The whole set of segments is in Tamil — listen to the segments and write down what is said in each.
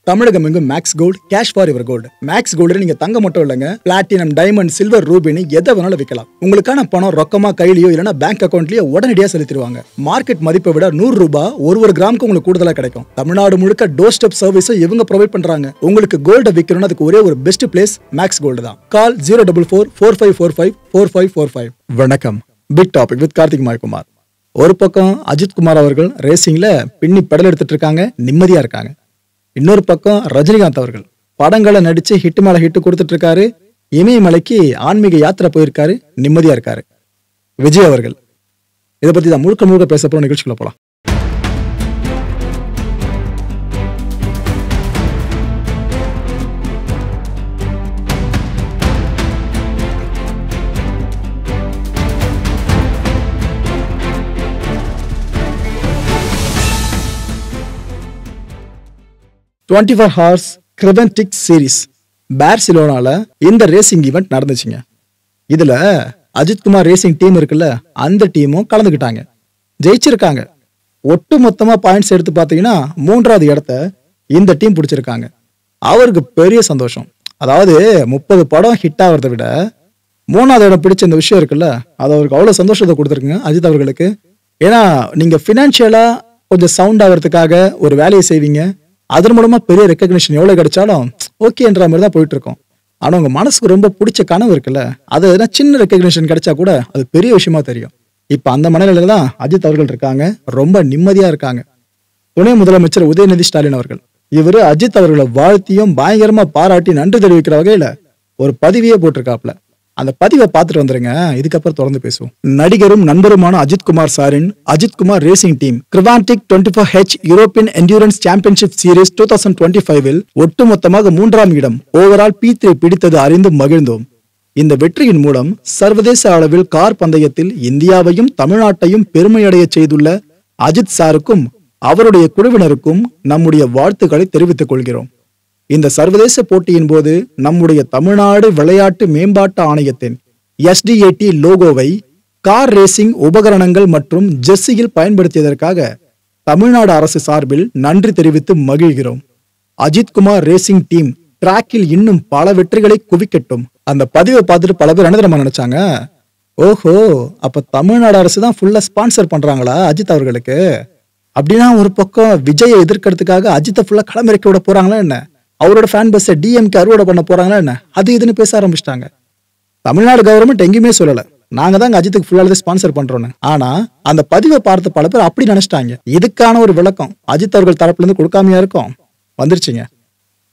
தமிழகம் எங்கும் Max Gold cash for your gold. Max Gold நீங்க தங்க மட்டும் இல்லைங்க, பிளாட்டினம், டைமண்ட், சில்வர், ரூபினி எதை வேணாலும் விற்கலாம். உங்களுக்கான பணம் ரொக்கமா கையிலயோ இல்லைன்னா பேங்க் அக்கௌண்ட்லயோ உடனடியாக செலுத்திடுவாங்க. மார்க்கெட் மதிப்பை விட 100 ரூபாய் ஒரு கிராமுக்கு உங்களுக்கு கூடுதலா கிடைக்கும். தமிழ்நாடு முழுக்க டோர் ஸ்டெப் சர்வீஸ் இவங்க ப்ரொவைட் பண்றாங்க. உங்களுக்கு கோல்ட விற்கணும்னு அதுக்கு ஒரே ஒரு பெஸ்ட் பிளேஸ் மேக்ஸ் கோல்டு தான். கால் 04445454545. வணக்கம். பிக் டாபிக் வித் கார்த்திக் மாய்குமார். ஒரு பக்கம் அஜித் குமார் அவர்கள் ரேசிங்ல பின்னி பெடல் எடுத்துட்டு இருக்காங்க, நிம்மதியா இருக்காங்க. இன்னொரு பக்கம் ரஜினிகாந்த் அவர்கள் படங்களை நடிச்சு ஹிட் மேல ஹிட் கொடுத்துட்டு இருக்காரு. இமயமலைக்கு ஆன்மீக யாத்திரை போயிருக்காரு, நிம்மதியா இருக்காரு. விஜய் அவர்கள் இதை பத்தி தான் முழுக்க பேச போற நிகழ்ச்சிக்குள்ள போலாம். ஹார்ஸ் கிரெவென்டிக் சீரிஸ் பார்சிலோனால இந்த ரேசிங் ஈவெண்ட் நடந்துச்சுங்க. இதுல அஜித் குமார் ரேசிங் டீம் இருக்குல்ல, அந்த டீமும் கலந்துக்கிட்டாங்க, ஜெயிச்சிருக்காங்க. ஒட்டு மொத்தமா பாயிண்ட்ஸ் எடுத்து பாத்தீங்கன்னா 3வது இடத்த இந்த டீம் பிடிச்சிருக்காங்க. அவருக்கு பெரிய சந்தோஷம். அதாவது 30 படம் ஹிட் ஆகிறத விட 3வது இடம் பிடிச்ச இந்த விஷயம் இருக்குல்ல, அது அவருக்கு அவ்வளவு சந்தோஷத்தை கொடுத்துருக்குங்க அஜித் அவர்களுக்கு. ஏன்னா நீங்க பினான்சியலா கொஞ்சம் சவுண்ட் ஆகிறதுக்காக ஒரு வேலையை செய்வீங்க, அதன் மூலமா பெரிய ரெக்கக்னிஷன் எவ்வளவு கிடைச்சாலும் ஓகேன்ற மாதிரி தான் போயிட்டு இருக்கோம். ஆனா உங்க மனசுக்கு ரொம்ப பிடிச்ச கனவு இருக்குல்ல, அது சின்ன ரெக்கக்னிஷன் கிடைச்சா கூட அது பெரிய விஷயமா தெரியும். இப்ப அந்த மனநிலையில தான் அஜித் அவர்கள் இருக்காங்க, ரொம்ப நிம்மதியா இருக்காங்க. துணை முதலமைச்சர் உதயநிதி ஸ்டாலின் அவர்கள் இவரு அஜித் அவர்களை வாழ்த்தியும் பயங்கரமா பாராட்டி நன்றி தெரிவிக்கிற வகையில ஒரு பதிவையே போட்டிருக்காப்ல. அந்த பதிவை பார்த்துட்டு வந்துருங்க, இதுக்கப்புறம் தொடர்ந்து பேசுவோம். நடிகரும் நண்பருமான அஜித் குமார் சாரின் Ajith Kumar racing team Creventic 24H European endurance championship series 2025 ஒட்டுமொத்தமாக 3ஆம் இடம் ஓவரால் P3 பிடித்தது அறிந்து மகிழ்ந்தோம். இந்த வெற்றியின் மூலம் சர்வதேச அளவில் கார் பந்தயத்தில் இந்தியாவையும் தமிழ்நாட்டையும் பெருமையடைய செய்துள்ள அஜித் சாருக்கும் அவருடைய குழுவினருக்கும் நம்முடைய வாழ்த்துக்களை தெரிவித்துக் கொள்கிறோம். இந்த சர்வதேச போட்டியின் போது நம்முடைய தமிழ்நாடு விளையாட்டு மேம்பாட்டு ஆணையத்தின் SDAT லோகோவை கார் ரேசிங் உபகரணங்கள் மற்றும் ஜெர்சியில் பயன்படுத்தியதற்காக தமிழ்நாடு அரசு சார்பில் நன்றி தெரிவித்து மகிழ்கிறோம். அஜித் குமார் ரேசிங் டீம் டிராக்கில் இன்னும் பல வெற்றிகளை குவிக்கட்டும். அந்த பதிவை பார்த்துட்டு பல பேர் என்ன நினைச்சாங்க, ஓஹோ அப்ப தமிழ்நாடு அரசு தான் ஃபுல்லா ஸ்பான்சர் பண்றாங்களா அஜித் அவர்களுக்கு? அப்படின்னா ஒரு பக்கம் விஜயை எதிர்க்கிறதுக்காக அஜித்தை ஃபுல்லா களமிறக்கி விட போறாங்களா என்ன? அவரோட ஃபேன் பஸ் DMK அறுவடை பண்ண போறாங்களா என்ன? அது இதுன்னு பேச ஆரம்பிச்சிட்டாங்க. தமிழ்நாடு கவர்மெண்ட் எங்கேயுமே சொல்லல நாங்க தான் அஜித்துக்கு ஃபுல்லாவே ஸ்பான்சர் பண்றோம்னு. ஆனா அந்த பதிவை பார்த்த பல பேர் அப்படி நினைச்சிட்டாங்க. இதுக்கான ஒரு விளக்கம் அஜித் அவர்கள் தரப்புல இருந்து கொடுக்காமையா இருக்கும், வந்துருச்சுங்க.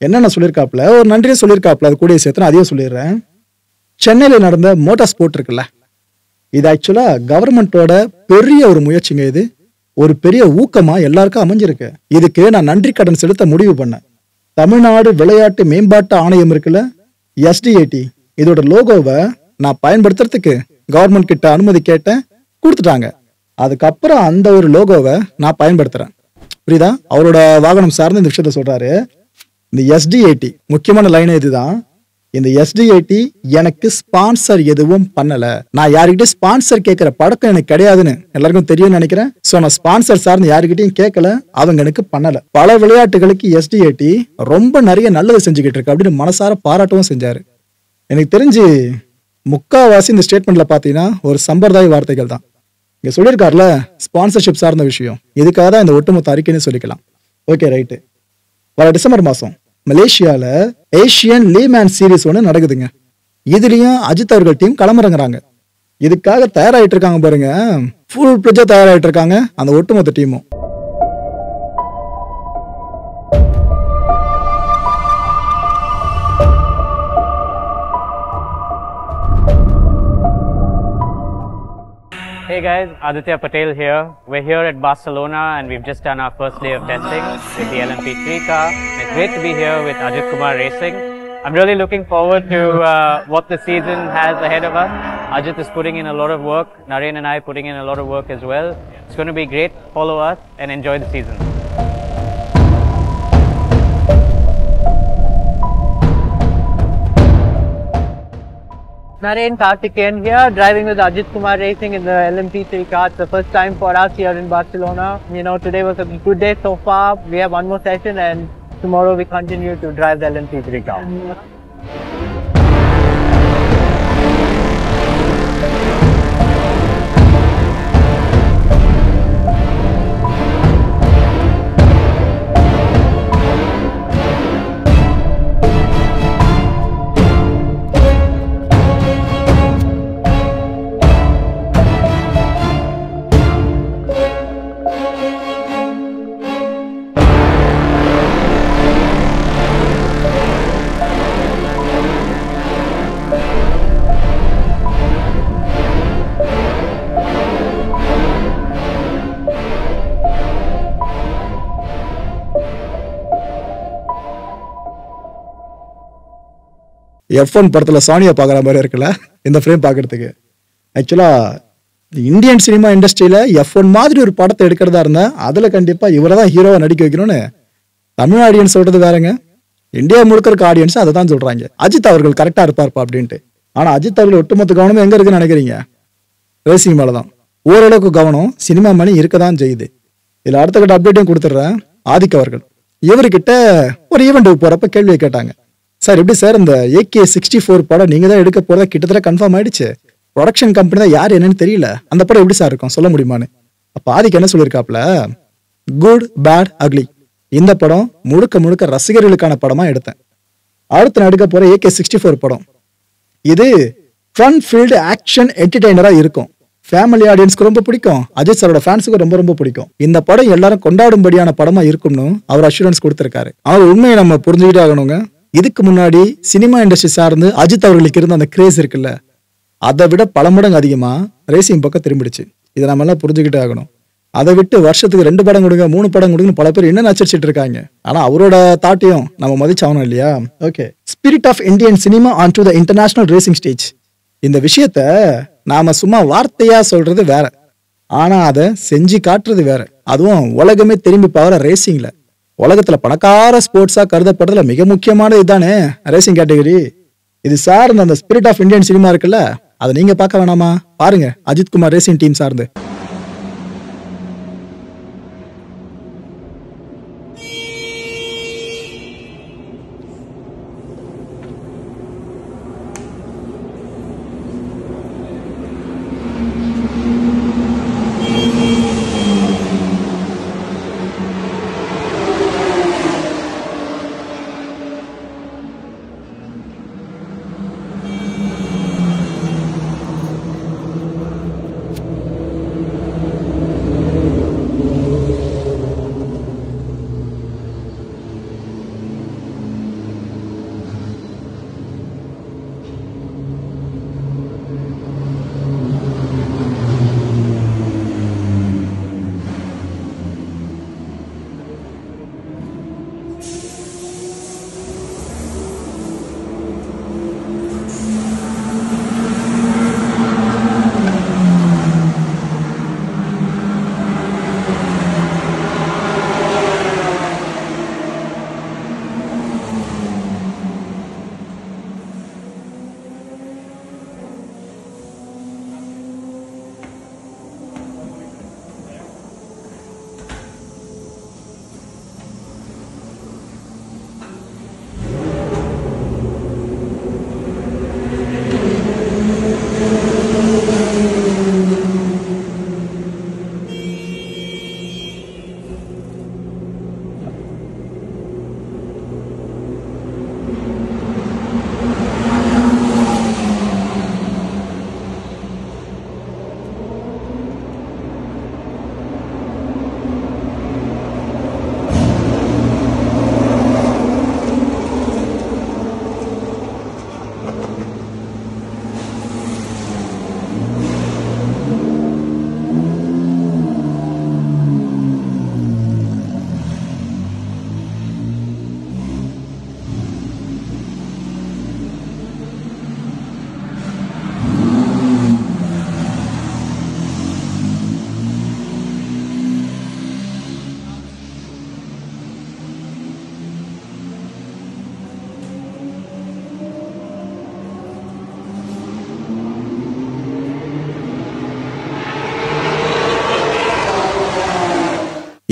என்னென்ன சொல்லியிருக்காப்ல, ஒரு நன்றியே சொல்லியிருக்காப்ல, அது கூடிய சேர்த்து அதையும் சொல்லிடுறேன். சென்னையில நடந்த மோட்டார் ஸ்போர்ட் இருக்குல்ல, இது ஆக்சுவலா கவர்மெண்டோட பெரிய ஒரு முயற்சிங்க. இது ஒரு பெரிய ஊக்கமா எல்லாருக்கும் அமைஞ்சிருக்கு. இதுக்கு நான் நன்றி கடன் செலுத்த முடிவு பண்ணேன். தமிழ்நாடு விளையாட்டு மேம்பாட்டு ஆணையம் இருக்குல்ல, SDAT, இதோட லோகோவை நான் பயன்படுத்துறதுக்கு கவர்மெண்ட் கிட்ட அனுமதி கேட்டேன், கொடுத்துட்டாங்க. அதுக்கப்புறம் அந்த ஒரு லோகோவை நான் பயன்படுத்துறேன். புரியுதா? அவரோட வாகனம் சார்ந்த இந்த விஷயத்த சொல்றாரு. இந்த SDAT முக்கியமான லைன் இதுதான். இந்த SDAT எனக்கு ஸ்பான்சர் எதுவும் பண்ணல, நான் யாருக்கிட்டே ஸ்பான்சர் கேட்கிற பழக்கம் எனக்கு கிடையாதுன்னு எல்லாருக்கும் தெரியும்னு நினைக்கிறேன். சோ நான் ஸ்பான்சர் சார்ந்து யாருக்கிட்டையும் கேட்கல, அவங்க எனக்கு பண்ணல. பல விளையாட்டுகளுக்கு SDAT ரொம்ப நிறைய நல்லது செஞ்சுக்கிட்டு இருக்கு அப்படின்னு மனசார பாராட்டவும் செஞ்சாரு. எனக்கு தெரிஞ்சு முக்காவாசி இந்த ஸ்டேட்மெண்ட்ல பாத்தீங்கன்னா ஒரு சம்பிரதாய வார்த்தைகள் தான். இங்க சொல்லியிருக்காருல ஸ்பான்சர்ஷிப் சார்ந்த விஷயம், இதுக்காக தான் இந்த ஒட்டுமொத்த அறிக்கைன்னு சொல்லிக்கலாம். Okay right. வர டிசம்பர் மாசம் மலேசியால ஏசியன் லீமேன் சீரிஸ் ஒன்று நடக்குதுங்க. இதுலயும் அஜித் அவர்கள் டீம் களமிறங்குறாங்க. இதுக்காக தயாராயிட்டு இருக்காங்க பாருங்க, ஃபுல் பிளட்ஜா தயாராயிட்டு இருக்காங்க அந்த ஒட்டுமொத்த டீமும். Hey guys, Aditya Patel here. We're here at Barcelona and we've just done our first day of testing with the LMP3 car. It's great to be here with Ajit Kumar Racing. I'm really looking forward to what the season has ahead of us. Ajit is putting in a lot of work, Naren and I putting in a lot of work as well. It's going to be great. Follow us and enjoy the season. Naren Karthikeyan here, driving with Ajit Kumar Racing in the LMP3 car. It's the first time for us here in Barcelona. You know, today was a good day so far. We have one more session and tomorrow we continue to drive the LMP3 car. F1 படத்துல சானியா பாக்குற மாதிரி இருக்குல்ல இந்த ஃப்ரேம் பாக்குறதுக்கு. ஆக்சுவலா இந்தியன் சினிமா இண்டஸ்ட்ரியில F1 மாதிரி ஒரு படத்தை எடுக்கிறதா இருந்தா அதுல கண்டிப்பா இவரை தான் ஹீரோவா நடிக்க வைக்கணும்னு தமிழ் ஆடியன்ஸ் சொல்றது வேறங்க. இந்தியா முழுக்க இருக்க ஆடியன்ஸ் அதை தான் சொல்றாங்க. அஜித் அவர்கள் கரெக்டா இருப்பார்ப்பா அப்படின்ட்டு. ஆனா அஜித் அவர்கள் ஒட்டுமொத்த கவனமும் எங்க இருக்குன்னு நினைக்கிறீங்க? ரேசிங் மேலதான். ஓரளவுக்கு கவனம் சினிமா மணி இருக்கதான் செய்யுது. இதுல அடுத்த கட்ட அப்டேட்டையும் கொடுத்துட்றேன். ஆதிக் அவர்கள் இவர்கிட்ட ஒரு ஈவெண்ட்டுக்கு போறப்ப கேள்வியை கேட்டாங்க. சார் எப்படி சார் இந்த AK-64 படம் நீங்க தான் எடுக்க போறதா கிட்டத்தட்ட கன்ஃபார்ம் ஆயிடுச்சு. ப்ரொடக்ஷன் கம்பெனி தான் யார் என்னன்னு தெரியல. அந்த படம் எப்படி சார் இருக்கும் சொல்ல முடியுமான்னு. அப்ப ஆதிக்கு என்ன சொல்லியிருக்காப்ல, குட் பேட் அக்லி இந்த படம் முழுக்க முழுக்க ரசிகர்களுக்கான படமா எடுத்தேன். அடுத்து நான் எடுக்க போற AK-64 படம் இது ஃபன் ஃபீல்டு ஆக்ஷன் என்டர்டெய்னரா இருக்கும். ஃபேமிலி ஆடியன்ஸ்க்கு ரொம்ப பிடிக்கும். அஜித் சாரோட ஃபேன்ஸுக்கு ரொம்ப ரொம்ப பிடிக்கும். இந்த படம் எல்லாரும் கொண்டாடும்படியான படமா இருக்கும்னு அவர் அஷூரன்ஸ் கொடுத்திருக்காரு. அவர் உண்மையை நம்ம புரிஞ்சுக்கிட்டே ஆகணுங்க. இதுக்கு முன்னாடி சினிமா இண்டஸ்ட்ரி சார்ந்து அஜித் அவர்களுக்கு இருந்த அந்த கிரேஸ் இருக்குல்ல, அதை விட பல மடங்கு அதிகமா ரேசிங் பக்கம் திரும்பிடுச்சு. இதை நம்ம எல்லாம் புரிஞ்சுக்கிட்டே ஆகணும். அதை விட்டு வருஷத்துக்கு 2 படம் கொடுங்க 3 படம் கொடுங்க பல பேர் என்ன நச்சரிச்சிட்டு இருக்காங்க. ஆனா அவரோட தாட்டையும் நம்ம மதிச்சாகணும் இல்லையா? Okay, spirit of Indian cinema on to the international racing stage. இந்த விஷயத்த நாம சும்மா வார்த்தையா சொல்றது வேற, ஆனா அதை செஞ்சு காட்டுறது வேற. அதுவும் உலகமே திரும்பி பார்க்குற ரேசிங்ல. உலகத்துல பணக்கார ஸ்போர்ட்ஸா கருதப்படுறதுல மிக முக்கியமானது இதுதானே ரேசிங் கேட்டகரி. இது சார்ந்த அந்த ஸ்பிரிட் ஆஃப் இந்தியன் சினிமா இருக்குல்ல, அதை நீங்க பார்க்க வேணாமா? பாருங்க அஜித் குமார் ரேசிங் டீம் சார்ந்து.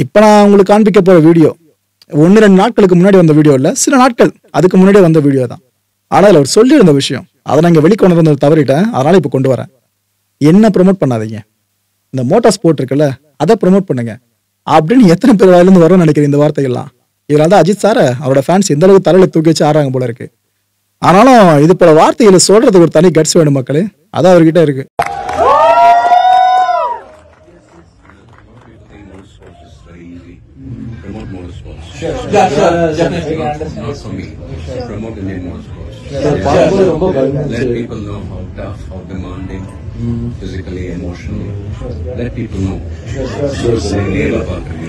இப்ப நான் உங்களுக்கு காண்பிக்க போற வீடியோ 1-2 நாட்களுக்கு முன்னாடி வந்த வீடியோ இல்ல, சில நாட்கள் அதுக்கு முன்னாடி வந்த வீடியோ தான். ஆனால் அதில் அவர் சொல்லியிருந்த விஷயம் அதை நாங்கள் வெளிக்கொண்டு வந்து தவறிட்டேன், அதனால இப்போ கொண்டு வரேன். என்ன ப்ரொமோட் பண்ணாதீங்க, இந்த மோட்டார் ஸ்போர்ட் இருக்குல்ல அதை ப்ரொமோட் பண்ணுங்க அப்படின்னு எத்தனை பேர் வாயிலிருந்து வரும்னு நினைக்கிறேன் இந்த வார்த்தைகள்லாம். இதனால தான் அஜித் சாரை அவரோட ஃபேன்ஸ் எந்த அளவுக்கு தலையில தூக்கி வச்சு ஆடுறாங்க போல இருக்கு. ஆனாலும் இது போல வார்த்தைகளை சொல்றதுக்கு ஒரு தனி கட்ஸ் வேணும் மக்களே, அதான் அவர்கிட்ட இருக்கு. Promote motorsports. Definitely. Not for me. Promote Indian motorsports. Let people know how tough, how demanding, physically, emotionally. Let people know.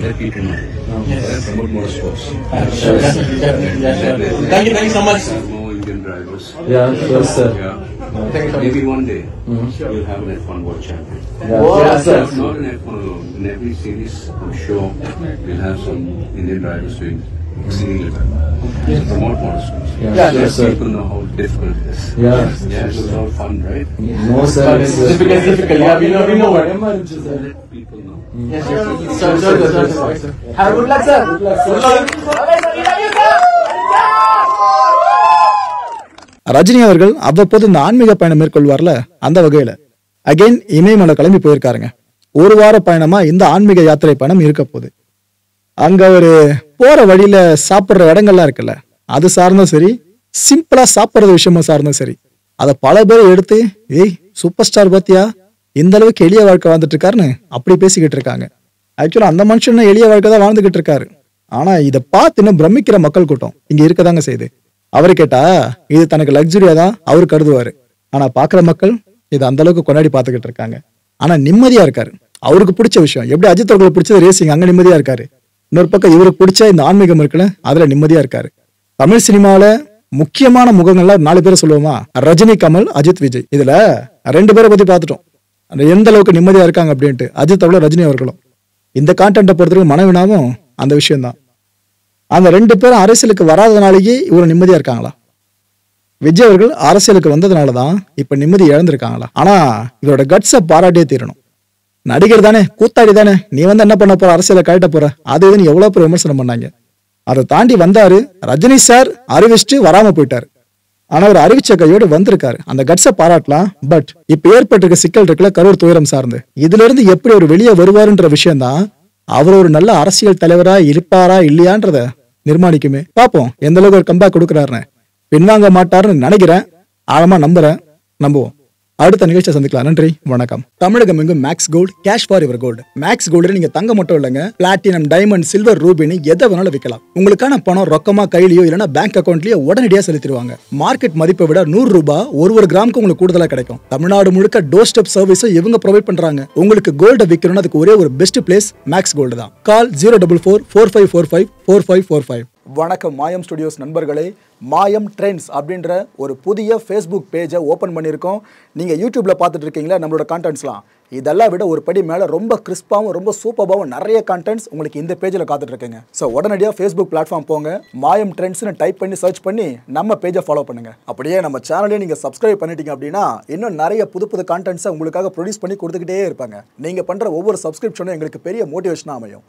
Let people know. Promote motorsports. Thank you so much. More Indian drivers. Yeah, sure, sir. Yeah. Maybe one day we'll have an F1 World Champion. Yeah, sir. Not an F1 alone. In every series, I'm sure we'll have some Indian drivers doing exceedingly well. So promote motorsports. Yeah, Let sir. people know how difficult it is. Yeah. Yeah, it's all fun, right? No, sir. It's difficult. Yeah, we know what. Let people know. Yes, sir. Sir. Have good luck, sir. Good luck, sir. Rajini அவர்கள் அவ்வப்போது இந்த ஆன்மீக பயணம் மேற்கொள்வார்ல, அந்த வகையில அகைன் இமயமலை கிளம்பி போயிருக்காருங்க. ஒரு வார பயணமா இந்த ஆன்மீக யாத்திரை பயணம் இருக்க போகுது. அங்க ஒரு போற வழியில சாப்பிடுற இடங்கள்லாம் இருக்குல்ல, அது சார்ந்தும் சரி, சிம்பிளா சாப்பிடுறது விஷயமும் சார்ந்தும் சரி, அதை பல பேர் எடுத்து ஏய் சூப்பர் ஸ்டார் பாத்தியா இந்த அளவுக்கு எளிய வாழ்க்கை வாழ்ந்துட்டு இருக்காருன்னு அப்படி பேசிக்கிட்டு இருக்காங்க. ஆக்சுவலா அந்த மனுஷன் எளிய வாழ்க்கை தான் வாழ்ந்துகிட்டு இருக்காரு. ஆனா இதை பார்த்து இன்னும் பிரமிக்கிற மக்கள் கூட்டம் இங்க இருக்கதாங்க செய்யுது. அவரு கேட்டா இது தனக்கு லக்ஸுரியா தான் அவரு கருதுவாரு. ஆனா பாக்குற மக்கள் இது அந்த அளவுக்கு கொண்டாடி பார்த்துக்கிட்டு இருக்காங்க. ஆனா நிம்மதியா இருக்காரு. அவருக்கு பிடிச்ச விஷயம் எப்படி அஜித் அவர்களுக்கு பிடிச்சது ரேசிங், அங்க நிம்மதியா இருக்காரு. இன்னொரு பக்கம் இவருக்கு பிடிச்ச இந்த ஆன்மீகம் இருக்குல்ல, அதுல நிம்மதியா இருக்காரு. தமிழ் சினிமாவில முக்கியமான முகங்கள்லாம் 4 பேரை சொல்லுவோமா, ரஜினி, கமல், அஜித், விஜய். இதுல 2 பேரை பத்தி பார்த்துட்டோம் எந்த அளவுக்கு நிம்மதியா இருக்காங்க அப்படின்ட்டு, அஜித் அவர்களும் ரஜினி அவர்களும். இந்த கான்டென்ட்டை பொறுத்தவரைக்கும் மனவினாவும் அந்த விஷயம் தான். அந்த 2 பேரும் அரசியலுக்கு வராதனாலேயே இவ்வளவு நிம்மதியா இருக்காங்களா? விஜய் அவர்கள் அரசியலுக்கு வந்ததுனாலதான் இப்ப நிம்மதி இழந்திருக்காங்களா? ஆனா இதோட கட்ஸை பாராட்டியே தீரணும். நடிகர் தானே, கூத்தாடி தானே, நீ வந்து என்ன பண்ண போற, அரசியலை கழட்ட போற, அது இதுன்னு எவ்வளவு பேர் விமர்சனம் பண்ணாங்க. அதை தாண்டி வந்தாரு. ரஜினி சார் அறிவிச்சுட்டு வராம போயிட்டாரு. ஆனா அவர் அறிவிச்ச கையோடு வந்திருக்காரு. அந்த கட்ஸை பாராட்டலாம். பட் இப்ப ஏற்பட்டிருக்க சிக்கல் இருக்குல்ல, கரூர் துயரம் சார்ந்து, இதுல இருந்து எப்படி ஒரு வெளியே வருவாருன்ற விஷயம் தான் அவர் ஒரு நல்ல அரசியல் தலைவரா இருப்பாரா இல்லையான்றத நிர்மாணிக்குமே. பார்ப்போம் எந்த அளவுக்கு ஒரு கம்பேக் கொடுக்குறாருன்னு. பின்வாங்க மாட்டாருன்னு நினைக்கிறேன், ஆழமா நம்புவோம். அடுத்த நிகழ்ச்சியை சந்திக்கலாம். நன்றி, வணக்கம். தமிழகம் எங்கும் Max Gold, cash for your gold. Max Gold நீங்க தங்க மட்டும் இல்லைங்க, பிளாட்டினம், டைமண்ட், சில்வர், ரூபினி எதை வேணாலும் விற்கலாம். உங்களுக்கான பணம் ரொக்கமா கையிலயோ இல்லைன்னா பேங்க் அக்கௌண்ட்லயோ உடனடியாக செலுத்திடுவாங்க. மார்க்கெட் மதிப்பை விட 100 ரூபாய் ஒரு கிராமுக்கு உங்களுக்கு கூடுதலா கிடைக்கும். தமிழ்நாடு முழுக்க டோர் ஸ்டெப் சர்வீஸை இவங்க ப்ரொவைட் பண்றாங்க. உங்களுக்கு கோல்ட விற்கணும்னு அதுக்கு ஒரே ஒரு பெஸ்ட் பிளேஸ் மேக்ஸ் கோல்டு தான். கால் 04445454545. வணக்கம் மாயம் ஸ்டுடியோஸ் நண்பர்களே. மாயம் ட்ரெண்ட்ஸ் அப்படின்ற ஒரு புதிய ஃபேஸ்புக் பேஜை ஓப்பன் பண்ணியிருக்கோம். நீங்கள் யூடியூப்பில் பார்த்துட்டு இருக்கீங்களா நம்மளோட கான்டென்ட்ஸ்லாம். இதெல்லாம் விட ஒரு படி மேலே ரொம்ப கிறிஸ்பாகவும் ரொம்ப சூப்பராகவும் நிறைய கான்டென்ட்ஸ் உங்களுக்கு இந்த பேஜில் காத்துட்ருக்குங்க. ஸோ உடனடியாக ஃபேஸ்புக் பிளாட்ஃபார்ம் போங்க, மாயம் ட்ரெண்ட்ஸ்னு டைப் பண்ணி சர்ச் பண்ணி நம்ம பேஜை ஃபாலோ பண்ணுங்கள். அப்படியே நம்ம சேனலையும் நீங்கள் சப்ஸ்கிரைப் பண்ணிட்டீங்க அப்படின்னா இன்னும் நிறைய புது கான்டென்ட்ஸை உங்களுக்காக ப்ரொடியூஸ் பண்ணி கொடுத்துக்கிட்டே இருப்பாங்க. நீங்கள் பண்ணுற ஒவ்வொரு சப்ஸ்கிரிப்ஷனும் எங்களுக்கு பெரிய மோட்டிவேஷனாக அமையும்.